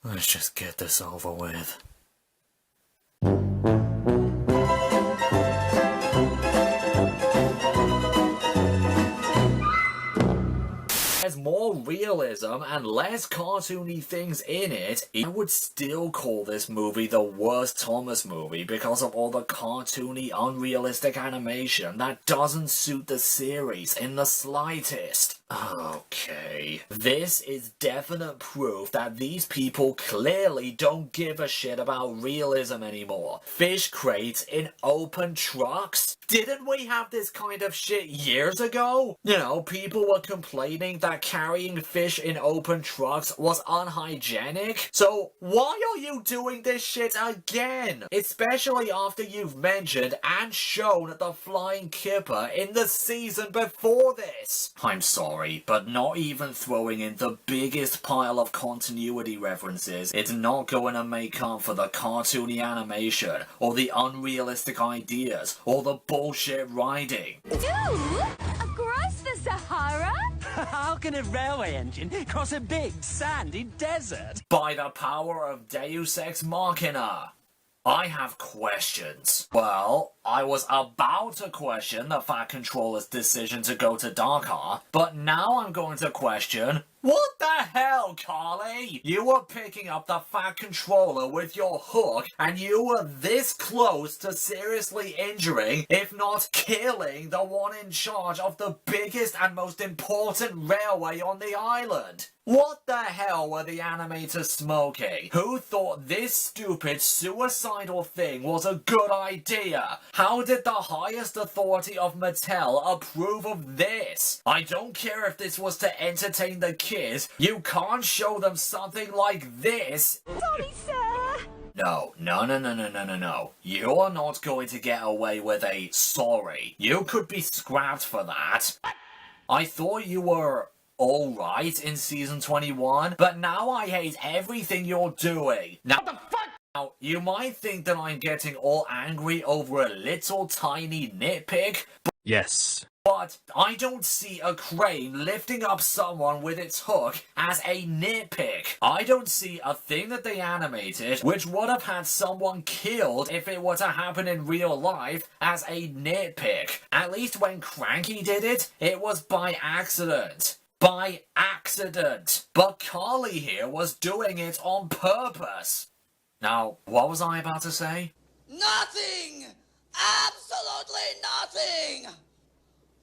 Let's just get this over with. There's more realism and less cartoony things in it. I would still call this movie the worst Thomas movie because of all the cartoony, unrealistic animation that doesn't suit the series in the slightest. Okay. This is definite proof that these people clearly don't give a shit about realism anymore. Fish crates in open trucks? Didn't we have this kind of shit years ago? You know, people were complaining that carrying fish in open trucks was unhygienic. So why are you doing this shit again? Especially after you've mentioned and shown the flying kipper in the season before this. I'm sorry, but not even throwing in the biggest pile of continuity references is not going to make up for the cartoony animation, or the unrealistic ideas, or the bullshit writing. Across the Sahara? How can a railway engine cross a big sandy desert? By the power of Deus Ex Machina. I have questions. Well, I was about to question the Fat Controller's decision to go to Dakar, but now I'm going to question, what the hell, Carly? You were picking up the Fat Controller with your hook, and you were this close to seriously injuring, if not killing, the one in charge of the biggest and most important railway on the island. What the hell were the animators smoking? Who thought this stupid suicidal thing was a good idea? How did the highest authority of Mattel approve of this? I don't care if this was to entertain the kids, you can't show them something like this. Sorry, sir. No. You're not going to get away with a sorry. You could be scrapped for that. I thought you were alright in season 21, but now I hate everything you're doing. Now, what the fuck? Now, you might think that I'm getting all angry over a little tiny nitpick, Yes. but I don't see a crane lifting up someone with its hook as a nitpick. I don't see a thing that they animated which would have had someone killed if it were to happen in real life as a nitpick. At least when Cranky did it, it was by accident. By accident. But Carly here was doing it on purpose. Now, what was I about to say? Nothing! Absolutely nothing!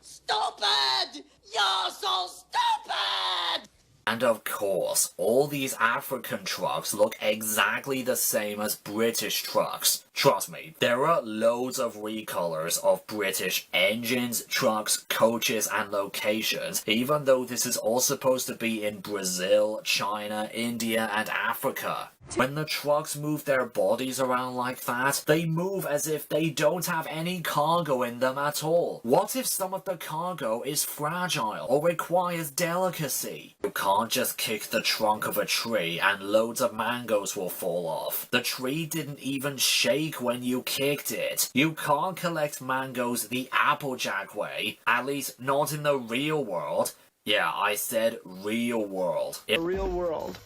Stupid! You're so stupid! And of course, all these African trucks look exactly the same as British trucks. Trust me, there are loads of recolors of British engines, trucks, coaches, and locations, even though this is all supposed to be in Brazil, China, India, and Africa. When the trucks move their bodies around like that, they move as if they don't have any cargo in them at all. What if some of the cargo is fragile or requires delicacy? You can't just kick the trunk of a tree and loads of mangoes will fall off. The tree didn't even shake when you kicked it. You can't collect mangoes the Applejack way, at least not in the real world. Yeah, I said real world. The real world.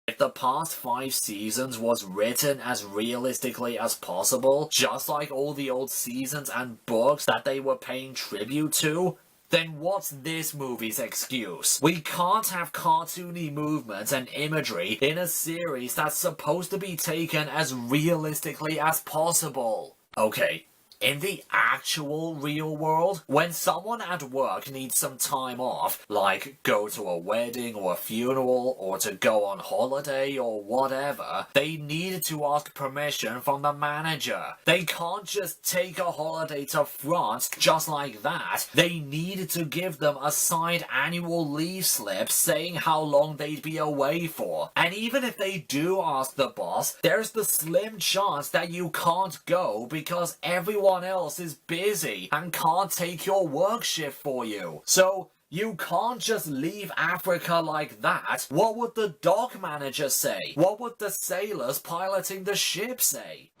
If the past 5 seasons was written as realistically as possible, just like all the old seasons and books that they were paying tribute to, then what's this movie's excuse? We can't have cartoony movements and imagery in a series that's supposed to be taken as realistically as possible. Okay, in the actual real world, when someone at work needs some time off, like go to a wedding or a funeral or to go on holiday or whatever, they need to ask permission from the manager. They can't just take a holiday to France just like that. They need to give them a signed annual leave slip saying how long they'd be away for. And even if they do ask the boss, there's the slim chance that you can't go because everyone else is busy and can't take your work shift for you. So you can't just leave Africa like that. What would the dock manager say? What would the sailors piloting the ship say?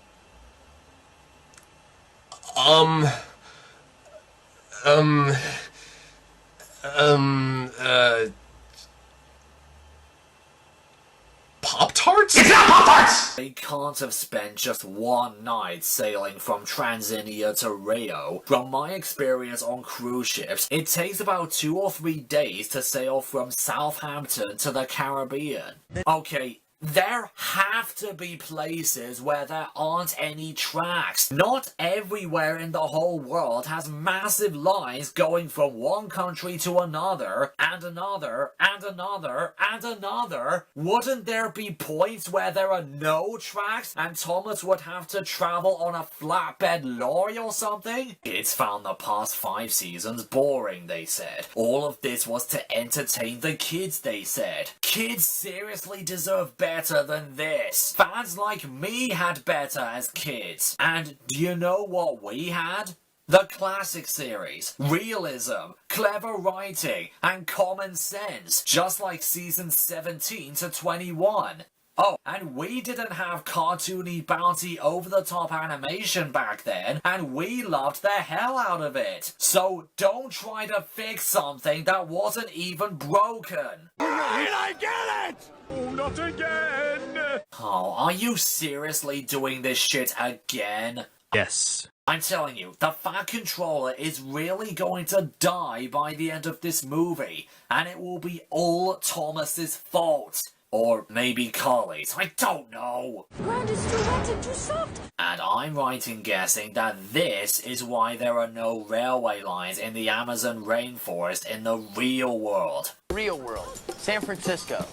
What? They can't have spent just one night sailing from Transinia to Rio. From my experience on cruise ships, it takes about 2 or 3 days to sail from Southampton to the Caribbean. Okay, there have to be places where there aren't any tracks. Not everywhere in the whole world has massive lines going from one country to another, and another, and another, and another. Wouldn't there be points where there are no tracks and Thomas would have to travel on a flatbed lorry or something? Kids found the past 5 seasons boring, they said. All of this was to entertain the kids, they said. Kids seriously deserve better than this. Fans like me had better as kids. And do you know what we had? The classic series, realism, clever writing, and common sense, just like seasons 17 to 21. Oh, and we didn't have cartoony, bouncy, over-the-top animation back then, and we loved the hell out of it. So don't try to fix something that wasn't even broken. I get it! Oh, not again! Oh, are you seriously doing this shit again? Yes. I'm telling you, the Fat Controller is really going to die by the end of this movie, and it will be all Thomas's fault. Or maybe Carly's, I don't know. Ground is too wet and too soft. And I'm right in guessing that this is why there are no railway lines in the Amazon rainforest in the real world. Real world. San Francisco.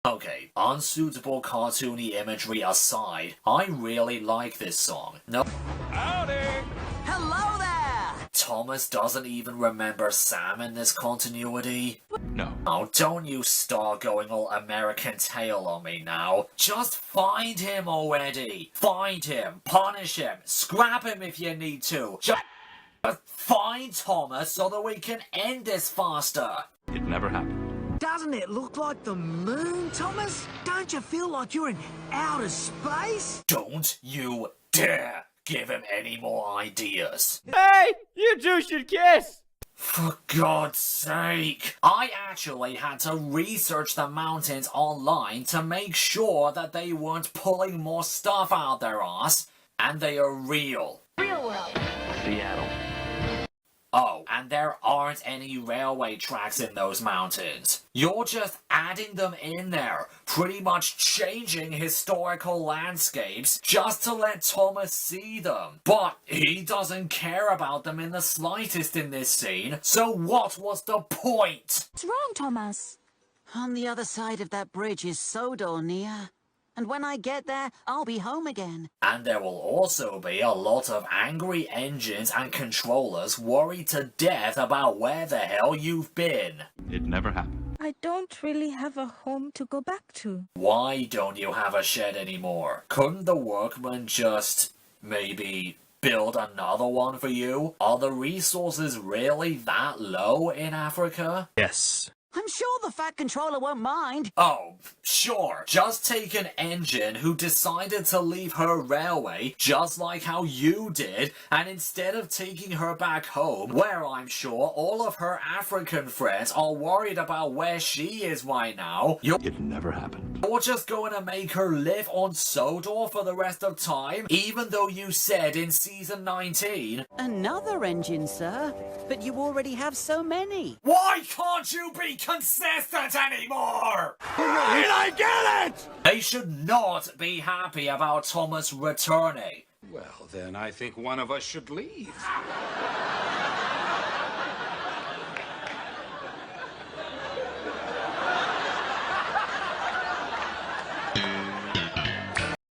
Okay, unsuitable cartoony imagery aside, I really like this song. No, Howdy! Hello there! Thomas doesn't even remember Sam in this continuity. No. Oh, don't you start going all American Tail on me now. Just find him already. Find him, punish him, scrap him if you need to. Just find Thomas so that we can end this faster. It never happened. Doesn't it look like the moon, Thomas? Don't you feel like you're in outer space? Don't you dare give him any more ideas. Hey, you two should kiss! For God's sake! I actually had to research the mountains online to make sure that they weren't pulling more stuff out their ass, and they are real. Real world. Seattle. Oh, and there aren't any railway tracks in those mountains. You're just adding them in there, pretty much changing historical landscapes just to let Thomas see them. But he doesn't care about them in the slightest in this scene, so what was the point? What's wrong, Thomas? On the other side of that bridge is Sodor, Nia. And when I get there, I'll be home again. And there will also be a lot of angry engines and controllers worried to death about where the hell you've been. It never happened. I don't really have a home to go back to. Why don't you have a shed anymore? Couldn't the workmen just, maybe, build another one for you? Are the resources really that low in Africa? Yes. I'm sure the Fat Controller won't mind. Oh, sure. Just take an engine who decided to leave her railway, just like how you did, and instead of taking her back home, where I'm sure all of her African friends are worried about where she is right now, It never happened. you're just going to make her live on Sodor for the rest of time, even though you said in season 19... Another engine, sir. But you already have so many. Why can't you be consistent anymore? I get it! They should not be happy about Thomas returning. Well, then I think one of us should leave.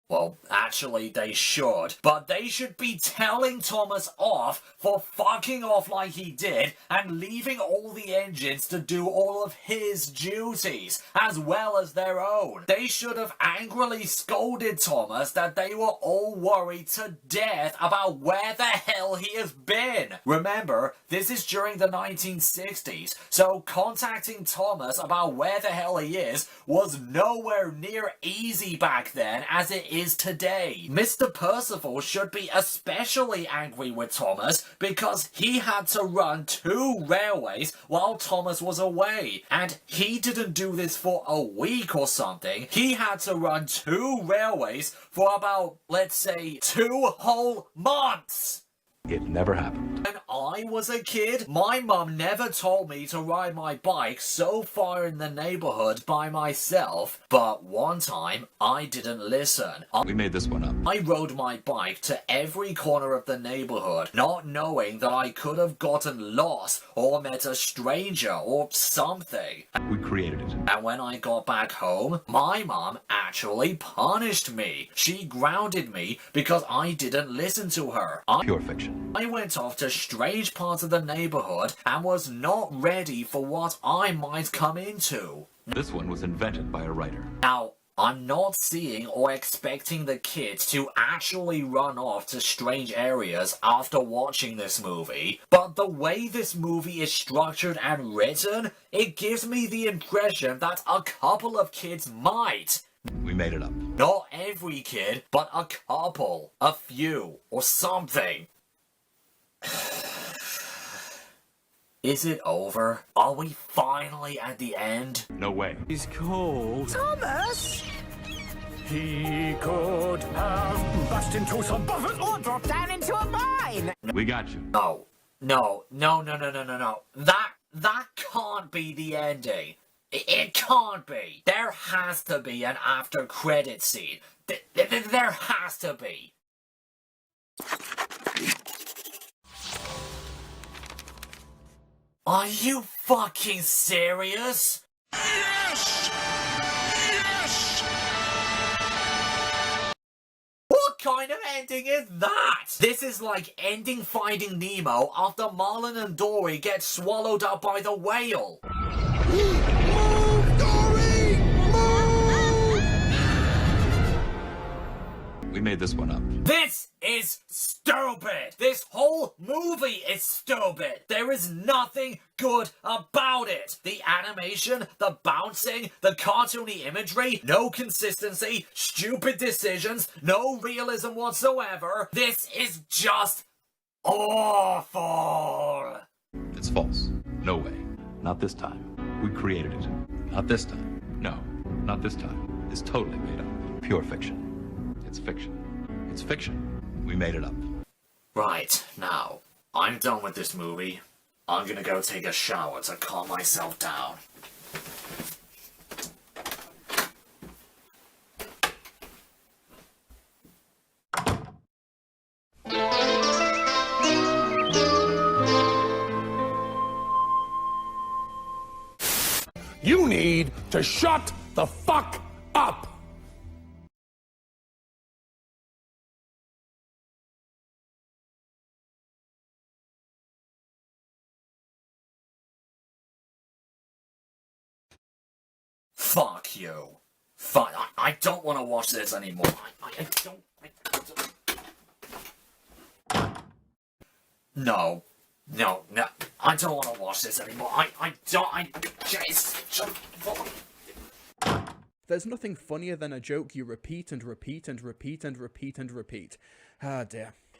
Well, actually they should. But they should be telling Thomas off for fucking off like he did and leaving all the engines to do all of his duties, as well as their own. They should have angrily scolded Thomas that they were all worried to death about where the hell he has been. Remember, this is during the 1960s, so contacting Thomas about where the hell he is was nowhere near easy back then as it is today. Mr. Percival should be especially angry with Thomas because he had to run 2 railways while Thomas was away. And he didn't do this for a week or something. He had to run 2 railways for about, let's say, 2 whole months. It never happened. When I was a kid, my mum never told me to ride my bike so far in the neighborhood by myself, but one time I didn't listen. We made this one up. I rode my bike to every corner of the neighborhood, not knowing that I could have gotten lost or met a stranger or something. We created it. And when I got back home, my mom actually punished me. She grounded me because I didn't listen to her. Pure fiction. I went off to strange parts of the neighborhood and was not ready for what I might come into. This one was invented by a writer. Now, I'm not seeing or expecting the kids to actually run off to strange areas after watching this movie, but the way this movie is structured and written, it gives me the impression that a couple of kids might. We made it up. Not every kid, but a couple, a few, or something. Is it over? Are we finally at the end? No way. He's called Thomas! He could have bust into some buffet Or drop down into a mine! We got you. No. That can't be the ending. It can't be. There has to be an after credit scene. There has to be. Are you fucking serious? Yes! Yes! What kind of ending is that? This is like ending Finding Nemo after Marlin and Dory get swallowed up by the whale. Move, Dory! Move! We made this one up. This is stupid! This whole movie is stupid! There is nothing good about it! The animation, the bouncing, the cartoony imagery, no consistency, stupid decisions, no realism whatsoever. This is just awful! It's false. No way. Not this time. We created it. Not this time. No, not this time. It's totally made up. Pure fiction. It's fiction. It's fiction. We made it up. Right, now, I'm done with this movie. I'm gonna go take a shower to calm myself down. You need to shut the fuck up! Fuck you. Fuck, I don't want to watch this anymore. I don't. No. I don't want to watch this anymore. There's nothing funnier than a joke you repeat and repeat and repeat and repeat and repeat. Ah dear.